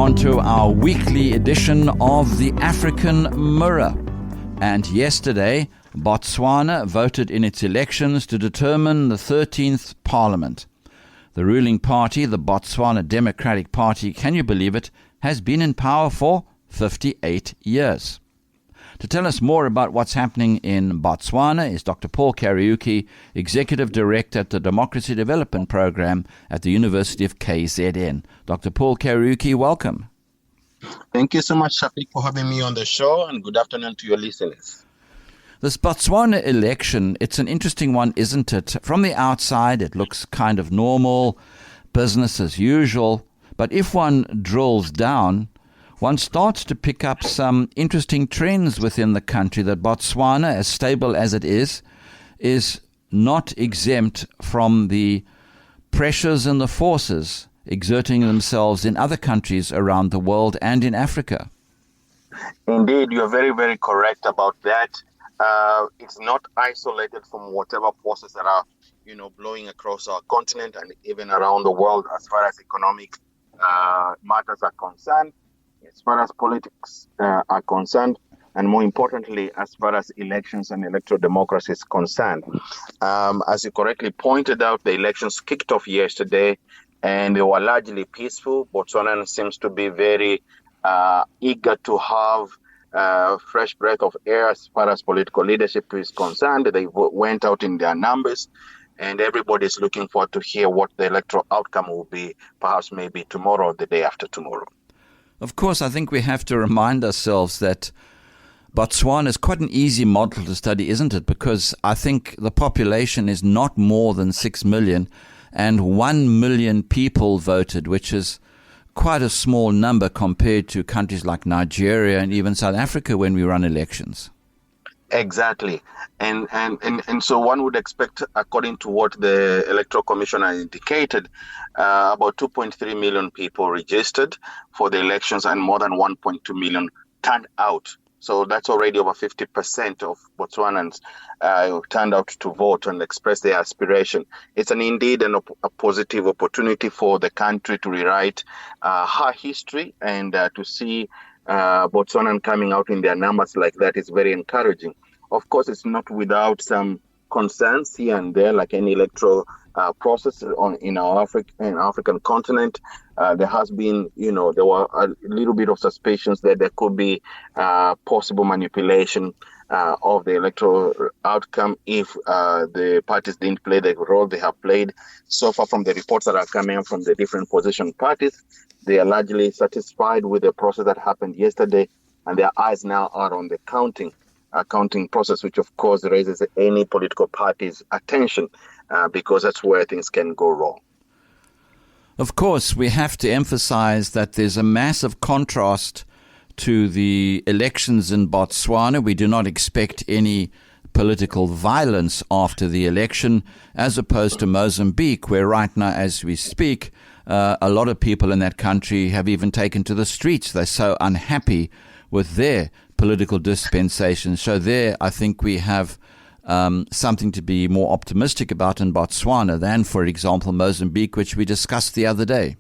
on to our weekly edition of the African Mirror. And yesterday, Botswana voted in its elections to determine the 13th Parliament. The ruling party, the Botswana Democratic Party, can you believe it, has been in power for 58 years. To tell us more about what's happening in Botswana is Dr. Paul Kariuki, Executive Director at the Democracy Development Program at the University of KZN. Dr. Paul Kariuki, welcome. Thank you so much, Shafiq, for having me on the show, and good afternoon to your listeners. This Botswana election, it's an interesting one, isn't it? From the outside, it looks kind of normal, business as usual. But if one drills down, one starts to pick up some interesting trends within the country that Botswana, as stable as it is not exempt from the pressures and the forces exerting themselves in other countries around the world and in Africa. Indeed, you're very, very correct about that. It's not isolated from whatever forces that are, blowing across our continent and even around the world as far as economic matters are concerned, as far as politics are concerned, and more importantly, as far as elections and electoral democracy is concerned. As you correctly pointed out, the elections kicked off yesterday, and they were largely peaceful. Botswana seems to be very eager to have fresh breath of air as far as political leadership is concerned. They went out in their numbers, and everybody is looking forward to hear what the electoral outcome will be, perhaps maybe tomorrow or the day after tomorrow. Of course, I think we have to remind ourselves that Botswana is quite an easy model to study, isn't it? Because I think the population is not more than 6 million, and 1 million people voted, which is quite a small number compared to countries like Nigeria and even South Africa when we run elections. Exactly. And so one would expect, according to what the Electoral Commission has indicated, about 2.3 million people registered for the elections and more than 1.2 million turned out. So that's already over 50% of Botswanans turned out to vote and express their aspiration. It's indeed a positive opportunity for the country to rewrite her history, and to see Botswanan coming out in their numbers like that is very encouraging. Of course, it's not without some concerns here and there, like any electoral process in our African continent. There has been, there were a little bit of suspicions that there could be possible manipulation of the electoral outcome if the parties didn't play the role they have played. So far, from the reports that are coming from the different opposition parties, they are largely satisfied with the process that happened yesterday, and their eyes now are on the counting process, which of course raises any political party's attention, because that's where things can go wrong. Of course, we have to emphasize that there's a massive contrast to the elections in Botswana. We do not expect any political violence after the election, as opposed to Mozambique, where right now, as we speak, a lot of people in that country have even taken to the streets. They're so unhappy with their political dispensation. So there, I think we have something to be more optimistic about in Botswana than, for example, Mozambique, which we discussed the other day.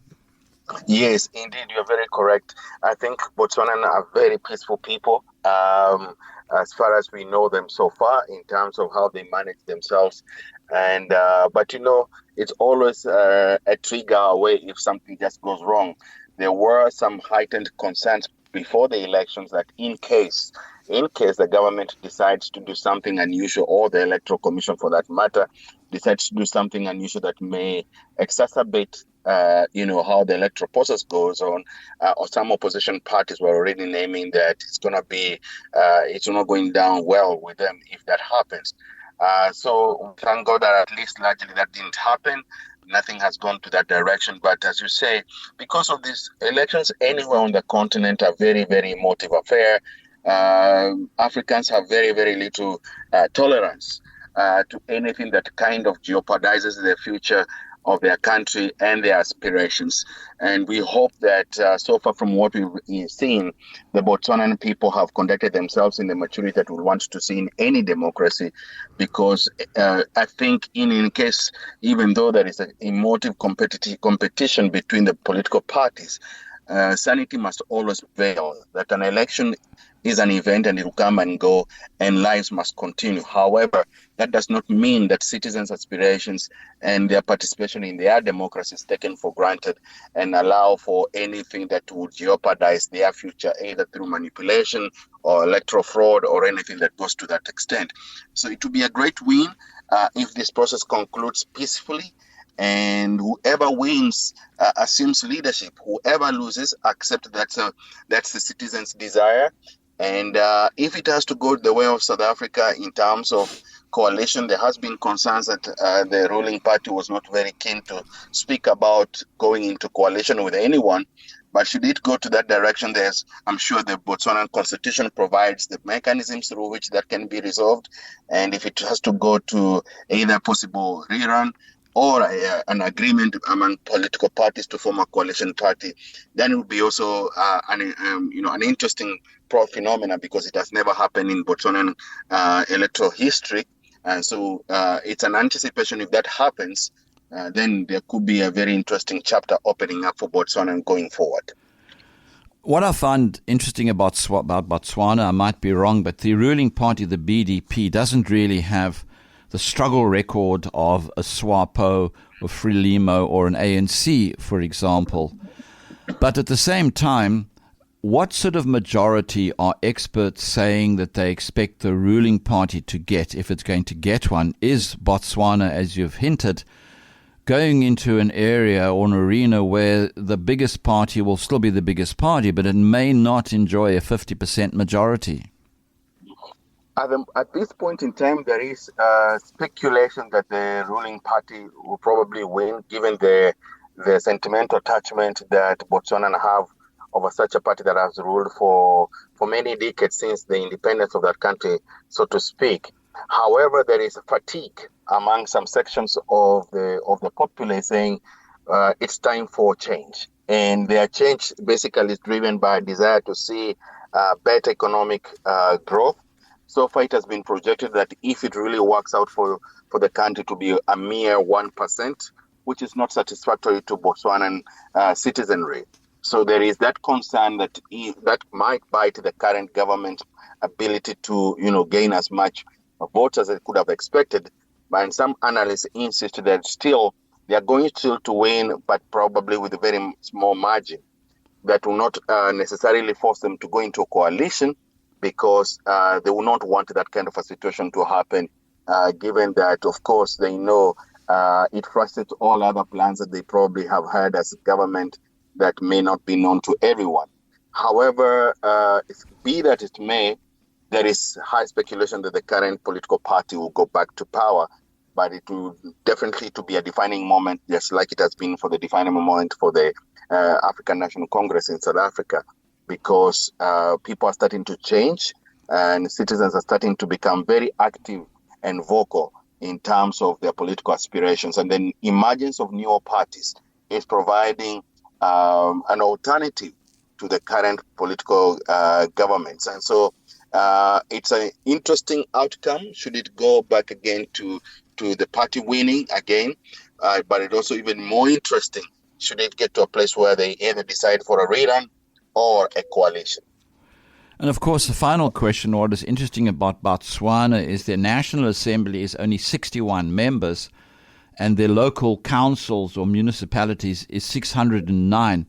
Yes, indeed, you're very correct. I think Botswana are very peaceful people, as far as we know them so far, in terms of how they manage themselves. And but it's always a trigger away if something just goes wrong. There were some heightened concerns before the elections that in case the government decides to do something unusual, or the Electoral Commission for that matter decides to do something unusual that may exacerbate how the electoral process goes on, or some opposition parties were already naming that it's not going down well with them if that happens. So thank God that at least largely that didn't happen. Nothing has gone to that direction. But as you say, because of these elections anywhere on the continent are very, very emotive affair, Africans have very, very little tolerance to anything that kind of jeopardizes the future of their country and their aspirations. And we hope that so far from what we've seen, the Botswanan people have conducted themselves in the maturity that we want to see in any democracy, because I think in case, even though there is an emotive competition between the political parties, sanity must always prevail, that an election is an event and it will come and go and lives must continue. However, that does not mean that citizens' aspirations and their participation in their democracy is taken for granted and allow for anything that would jeopardize their future, either through manipulation or electoral fraud or anything that goes to that extent. So it would be a great win if this process concludes peacefully, and whoever wins assumes leadership. Whoever loses accept that's the citizens' desire. And if it has to go the way of South Africa in terms of coalition, there has been concerns that the ruling party was not very keen to speak about going into coalition with anyone. But should it go to that direction, I'm sure the Botswana constitution provides the mechanisms through which that can be resolved. And if it has to go to either possible rerun or an agreement among political parties to form a coalition party, then it would be also an interesting phenomenon, because it has never happened in Botswanan electoral history. And so it's an anticipation. If that happens, then there could be a very interesting chapter opening up for Botswana going forward. What I find interesting about Botswana, I might be wrong, but the ruling party, the BDP, doesn't really have the struggle record of a SWAPO or Frelimo or an ANC, for example. But at the same time, what sort of majority are experts saying that they expect the ruling party to get, if it's going to get one? Is Botswana, as you've hinted, going into an area or an arena where the biggest party will still be the biggest party, but it may not enjoy a 50% majority? At this point in time, there is speculation that the ruling party will probably win, given the sentimental attachment that Botswana have over such a party that has ruled for many decades since the independence of that country, so to speak. However, there is fatigue among some sections of the populace saying it's time for change. And their change basically is driven by a desire to see better economic growth. So far, it has been projected that if it really works out for the country to be a mere 1%, which is not satisfactory to Botswanan citizenry. So there is that concern that that might bite the current government's ability to, gain as much votes as it could have expected. But some analysts insist that still they are going still to win, but probably with a very small margin. That will not necessarily force them to go into a coalition, because they will not want that kind of a situation to happen, given that, of course, they know it frustrates all other plans that they probably have had as a government that may not be known to everyone. However, be that it may, there is high speculation that the current political party will go back to power, but it will definitely to be a defining moment, just like it has been for the defining moment for the African National Congress in South Africa, because people are starting to change and citizens are starting to become very active and vocal in terms of their political aspirations. And then emergence of newer parties is providing an alternative to the current political governments. And so it's an interesting outcome should it go back again to the party winning again, but it's also even more interesting should it get to a place where they either decide for a rerun or a coalition. And of course, the final question, what is interesting about Botswana is their National Assembly is only 61 members and their local councils or municipalities is 609.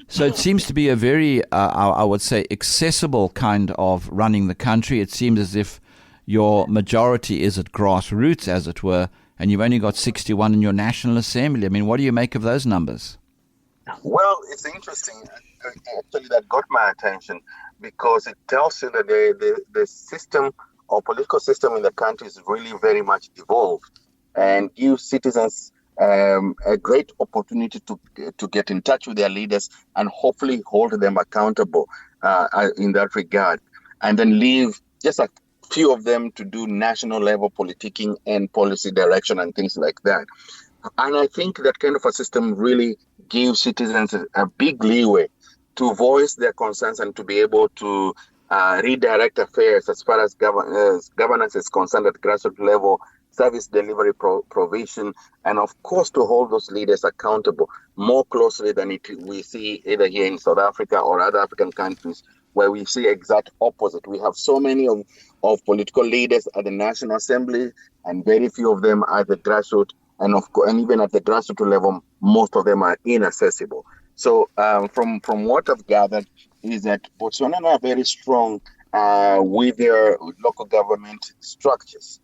So it seems to be a very, I would say, accessible kind of running the country. It seems as if your majority is at grassroots, as it were, and you've only got 61 in your National Assembly. I mean, what do you make of those numbers? Well, it's interesting. Actually, that got my attention because it tells you that the system or political system in the country is really very much evolved and gives citizens a great opportunity to get in touch with their leaders and hopefully hold them accountable in that regard, and then leave just a few of them to do national level politicking and policy direction and things like that. And I think that kind of a system really gives citizens a big leeway to voice their concerns and to be able to redirect affairs as far as governance is concerned at grassroots level, service delivery provision, and of course to hold those leaders accountable more closely than we see either here in South Africa or other African countries, where we see exact opposite. We have so many of political leaders at the National Assembly, and very few of them at the grassroots, and even at the grassroots level, most of them are inaccessible. So from what I've gathered is that Botswana are very strong with their local government structures.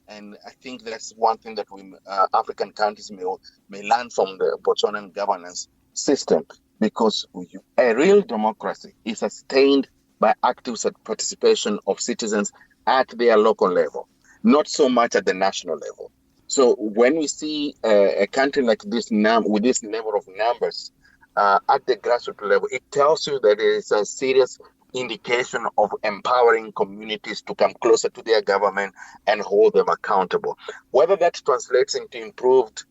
And I think that's one thing that we African countries may learn from the Botswanan governance system, because a real democracy is sustained by active participation of citizens at their local level, not so much at the national level. So when we see a country like this with this number of numbers at the grassroots level, it tells you that there is a serious indication of empowering communities to come closer to their government and hold them accountable. Whether that translates into improved,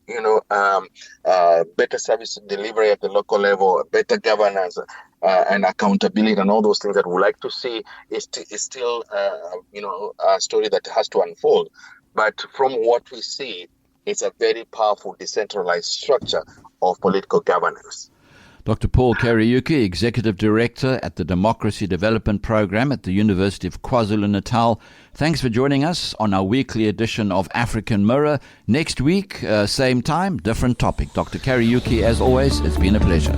better service delivery at the local level, better governance and accountability, and all those things that we like to see is still, a story that has to unfold. But from what we see, it's a very powerful decentralized structure of political governance. Dr. Paul Kariuki, Executive Director at the Democracy Development Program at the University of KwaZulu Natal. Thanks for joining us on our weekly edition of African Mirror. Next week, same time, different topic. Dr. Kariuki, as always, it's been a pleasure.